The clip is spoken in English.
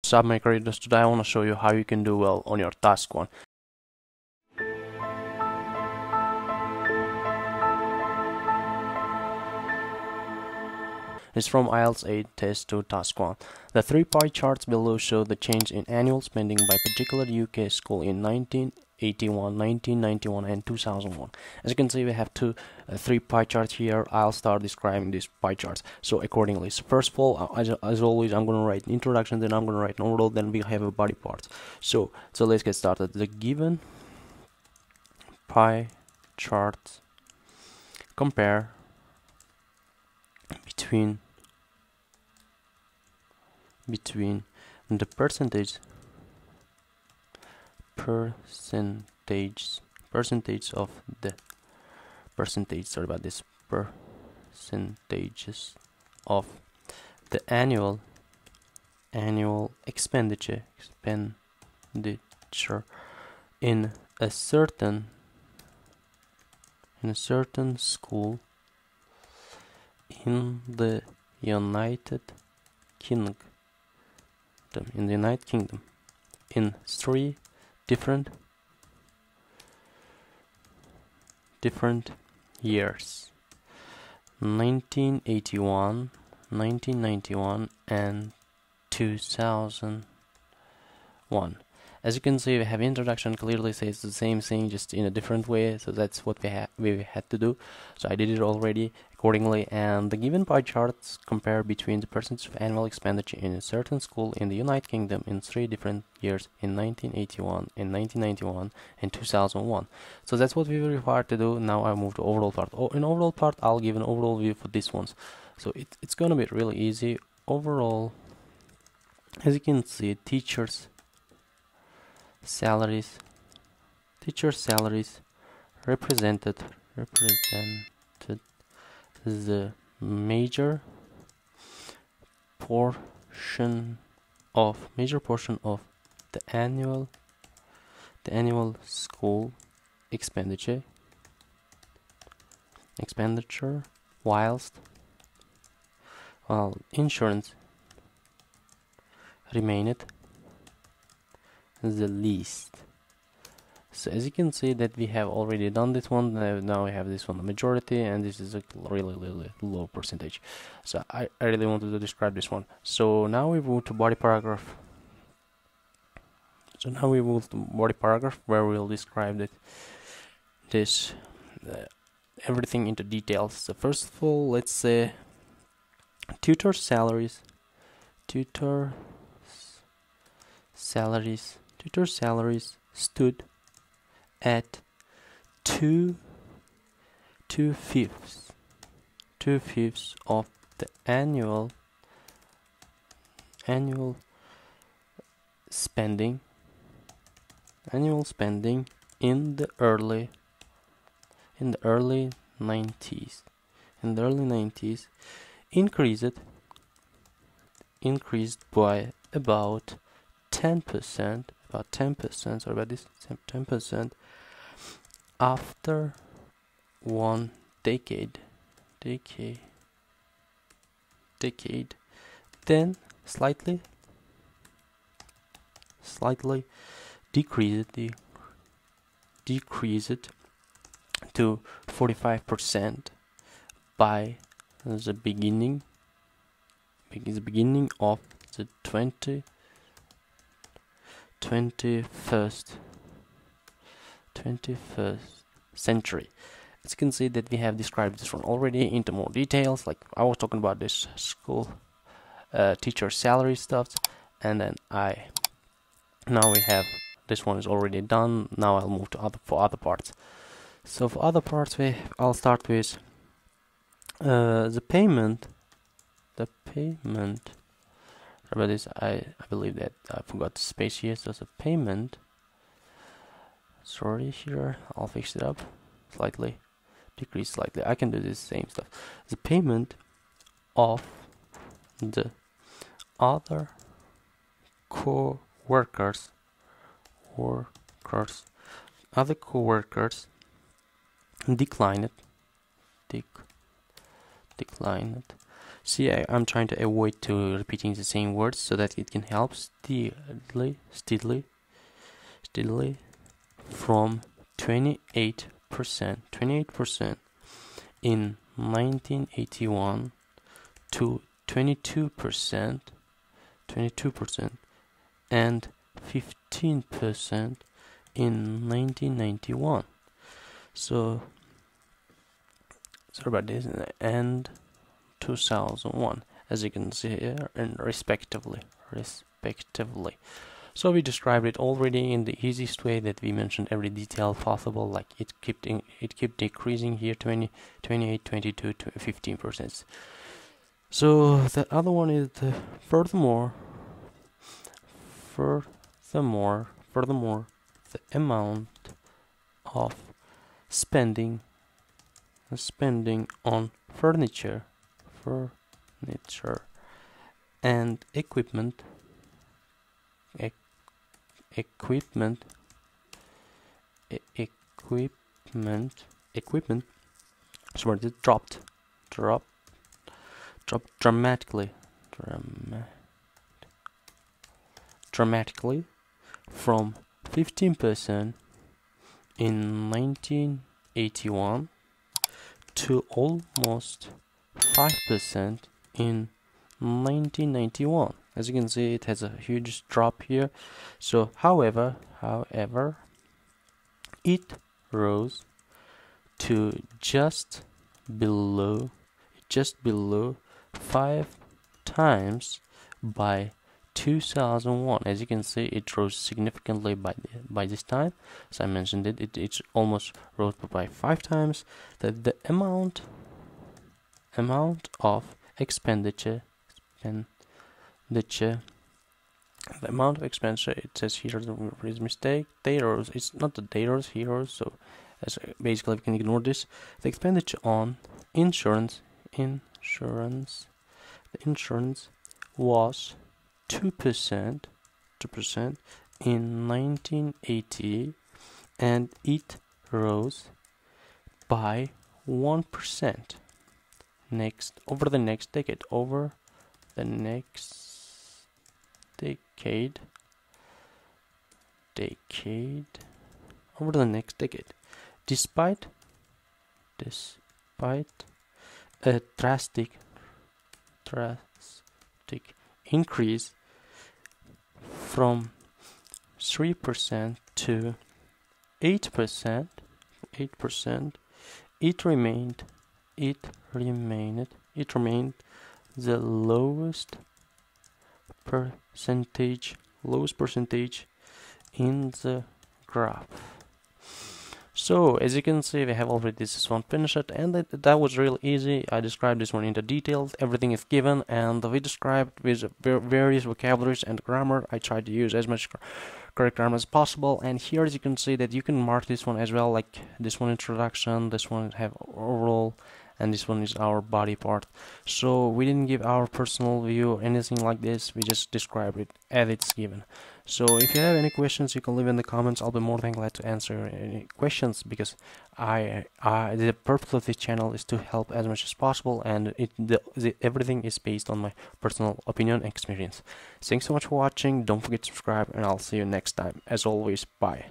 What's up, my creators? Today I want to show you how you can do well on your task 1. It's from IELTS 8 Test 2 Task 1. The 3 pie charts below show the change in annual spending by particular UK school in 1981, 1991 and 2001. As you can see, we have 3 pie charts here. I'll start describing these pie charts so accordingly. So first of all, as always, I'm going to write an introduction, then I'm going to write an overall, then we have a body parts. So let's get started. The given pie chart compare between the percentage of the percentages of the annual expenditure in a certain school in the United Kingdom in 3 different years: 1981, 1991 and 2001. As you can see, we have introduction clearly says the same thing, just in a different way. So that's what we had to do. So I did it already accordingly. And the given pie charts compare between the percentage of annual expenditure in a certain school in the United Kingdom in 3 different years: in 1981, in 1991 and 2001. So that's what we were required to do. Now I move to overall part. In overall part, I'll give an overall view for these ones. So it's gonna be really easy. Overall, as you can see, teachers' salaries represented the major portion of the annual school expenditure, while insurance remained the least. So as you can see that we have already done this one. Now we have this one, the majority, and this is a really low percentage. So I really wanted to describe this one. So now we move to body paragraph. Where we'll describe everything into details. So first of all, let's say tutor salaries stood at two-fifths of the annual spending in the early 90s. Increased by about 10%, after one decade, then slightly decreased to 45% by the beginning of the 21st century. As you can see that we have described this one already into more details. Like I was talking about this school teacher salary stuff, and then now we have this one is already done. Now I'll move to other parts. So for other parts, I'll start with the payment. About this, I believe that I forgot the space here. So the payment. Sorry, here I'll fix it up slightly, decrease slightly. I can do this same stuff. The payment of the other co-workers declined See, I'm trying to avoid to repeating the same words so that it can help steadily from 28% in 1981 to 22% and 15% in 1991. So sorry about this, and 2001, as you can see here, and respectively. So we described it already in the easiest way that we mentioned every detail possible, like it kept decreasing here, 20, 28, 22 to 15%. So the other one is the furthermore, the amount of spending on furniture and equipment sorry, it dropped dramatically from 15% in 1981 to almost 5% in 1991. As you can see, it has a huge drop here. So however, it rose to just below 5 times by 2001. As you can see, it rose significantly by this time. So I mentioned it almost rose by 5 times. The amount of expenditure, it says here, there is a mistake. They rose. It's not the they rose, he rose. So basically we can ignore this. The expenditure on insurance was 2% in 1980, and it rose by 1% over the next decade. Despite a drastic increase from 3% to 8%, it remained the lowest percentage in the graph. So as you can see, we have already this one finished, and that was real easy. I described this one into details. Everything is given, and we described with various vocabularies and grammar. I tried to use as much correct grammar as possible. And here, as you can see, that you can mark this one as well, like this one introduction, this one have overall, and this one is our body part. So we didn't give our personal view or anything like this. We just described it as it's given. So if you have any questions, you can leave in the comments. I'll be more than glad to answer any questions, because the purpose of this channel is to help as much as possible, and everything is based on my personal opinion and experience. Thanks so much for watching. Don't forget to subscribe, and I'll see you next time. As always, bye.